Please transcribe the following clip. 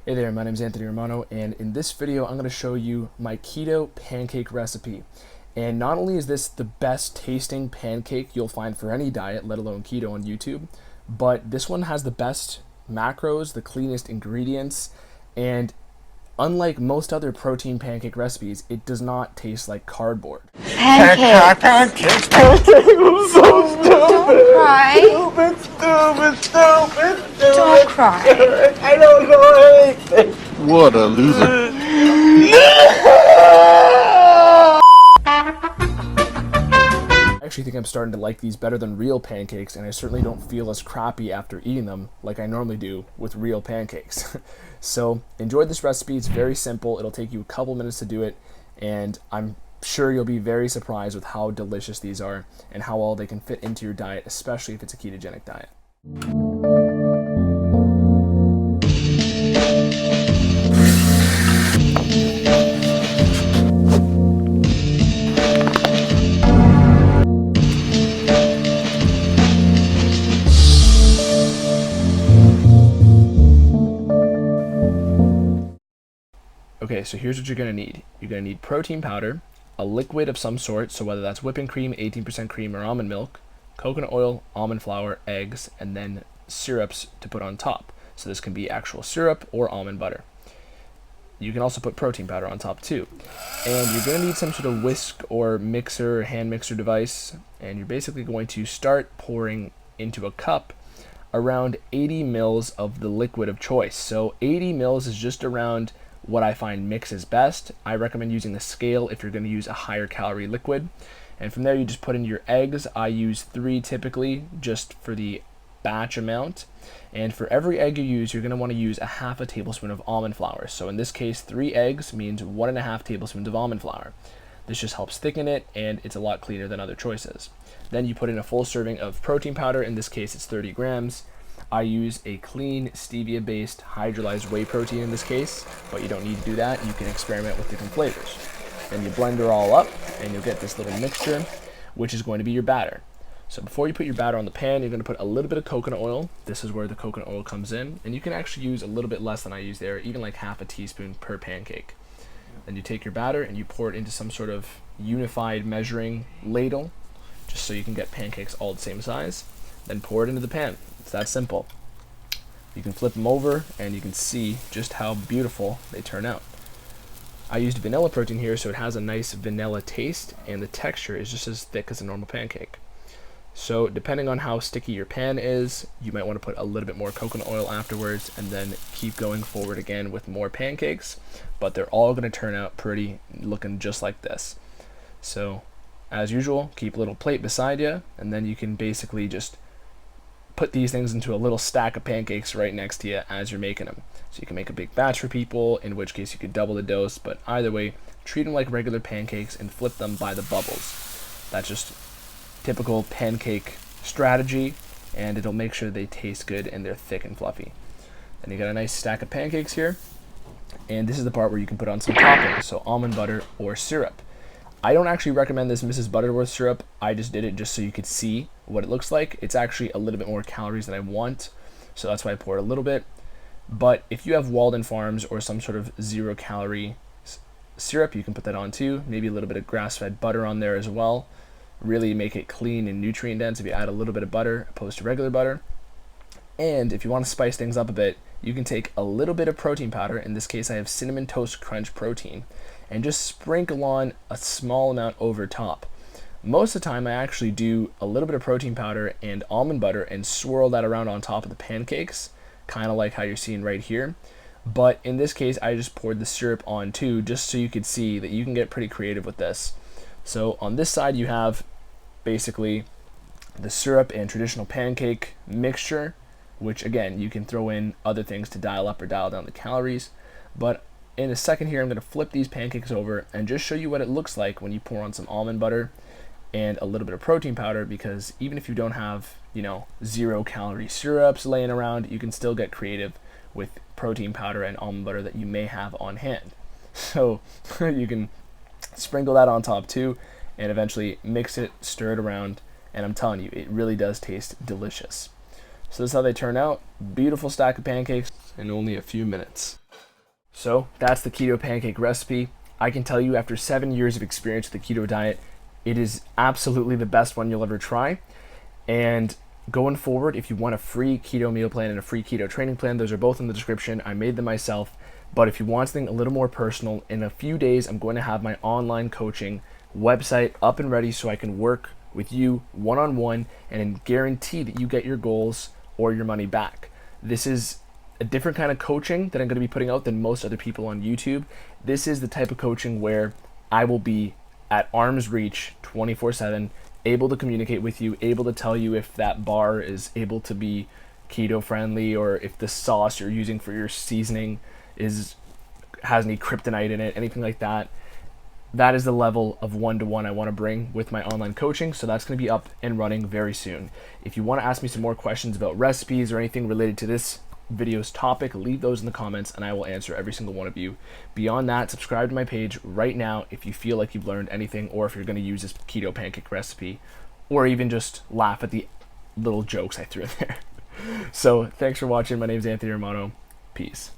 Hey there, my name is Anthony Romano, and in this video I'm going to show you my keto pancake recipe. And not only is this the best tasting pancake you'll find for any diet, let alone keto on YouTube, but this one has the best macros, the cleanest ingredients, and unlike most other protein pancake recipes, it does not taste like cardboard. Pancake. Pancakes. So stupid. Don't cry. Stupid. Don't cry. I don't know anything. What a loser. I actually think I'm starting to like these better than real pancakes, and I certainly don't feel as crappy after eating them like I normally do with real pancakes. So enjoy this recipe. It's very simple. It'll take you a couple minutes to do it, and I'm sure you'll be very surprised with how delicious these are and how well they can fit into your diet, especially if it's a ketogenic diet. Okay, so here's what you're going to need. You're going to need protein powder, a liquid of some sort, so whether that's whipping cream, 18% cream, or almond milk, coconut oil, almond flour, eggs, and then syrups to put on top. So this can be actual syrup or almond butter. You can also put protein powder on top too. And you're going to need some sort of whisk or mixer, hand mixer device, and you're basically going to start pouring into a cup around 80 mils of the liquid of choice. So 80 mils is just around what I find mixes best. I recommend using the scale if you're going to use a higher calorie liquid. And from there you just put in your eggs. I use 3 typically just for the batch amount. And for every egg you use, you're going to want to use a half a tablespoon of almond flour. So in this case, 3 eggs means 1.5 tablespoons of almond flour. This just helps thicken it, and it's a lot cleaner than other choices. Then you put in a full serving of protein powder. In this case, it's 30 grams. I use a clean stevia-based hydrolyzed whey protein in this case, but you don't need to do that. You can experiment with different flavors. Then you blend it all up, and you'll get this little mixture, which is going to be your batter. So before you put your batter on the pan, you're going to put a little bit of coconut oil. This is where the coconut oil comes in, and you can actually use a little bit less than I use there, even like half a teaspoon per pancake. Then you take your batter and you pour it into some sort of unified measuring ladle, just so you can get pancakes all the same size. Then pour it into the pan. It's that simple. You can flip them over and you can see just how beautiful they turn out. I used vanilla protein here, so it has a nice vanilla taste, and the texture is just as thick as a normal pancake. So depending on how sticky your pan is, you might want to put a little bit more coconut oil afterwards, and then keep going forward again with more pancakes, but they're all going to turn out pretty, looking just like this. So as usual, keep a little plate beside you, and then you can basically just put these things into a little stack of pancakes right next to you as you're making them. So you can make a big batch for people, in which case you could double the dose, but either way, treat them like regular pancakes and flip them by the bubbles. That's just typical pancake strategy, and it'll make sure they taste good and they're thick and fluffy. Then you got a nice stack of pancakes here, and this is the part where you can put on some toppings, so almond butter or syrup. I don't actually recommend this Mrs. Butterworth syrup. I just did it just so you could see what it looks like. It's actually a little bit more calories than I want, so that's why I poured a little bit. But if you have Walden Farms or some sort of 0-calorie syrup, you can put that on too. Maybe a little bit of grass-fed butter on there as well. Really make it clean and nutrient dense if you add a little bit of butter opposed to regular butter. And if you want to spice things up a bit, you can take a little bit of protein powder. In this case, I have Cinnamon Toast Crunch protein, and just sprinkle on a small amount over top. Most of the time I actually do a little bit of protein powder and almond butter and swirl that around on top of the pancakes, kind of like how you're seeing right here. But in this case, I just poured the syrup on too, just so you could see that you can get pretty creative with this. So on this side you have basically the syrup and traditional pancake mixture, which again, you can throw in other things to dial up or dial down the calories. But in a second here, I'm going to flip these pancakes over and just show you what it looks like when you pour on some almond butter and a little bit of protein powder, because even if you don't have, 0-calorie syrups laying around, you can still get creative with protein powder and almond butter that you may have on hand. So you can sprinkle that on top too, and eventually mix it, stir it around, and I'm telling you, it really does taste delicious. So this is how they turn out. Beautiful stack of pancakes in only a few minutes. So that's the keto pancake recipe. I can tell you after 7 years of experience with the keto diet, it is absolutely the best one you'll ever try. And going forward, if you want a free keto meal plan and a free keto training plan, those are both in the description. I made them myself. But if you want something a little more personal, in a few days, I'm going to have my online coaching website up and ready so I can work with you one-on-one and guarantee that you get your goals or your money back. This is a different kind of coaching that I'm going to be putting out than most other people on YouTube. This is the type of coaching where I will be at arm's reach 24/7, able to communicate with you, able to tell you if that bar is able to be keto friendly or if the sauce you're using for your seasoning has any kryptonite in it, anything like that. That is the level of one-to-one I want to bring with my online coaching, so that's going to be up and running very soon. If you want to ask me some more questions about recipes or anything related to this video's topic, leave those in the comments and I will answer every single one of you. Beyond that, subscribe to my page right now if you feel like you've learned anything, or if you're going to use this keto pancake recipe, or even just laugh at the little jokes I threw in there. So thanks for watching. My name is Anthony Romano. Peace.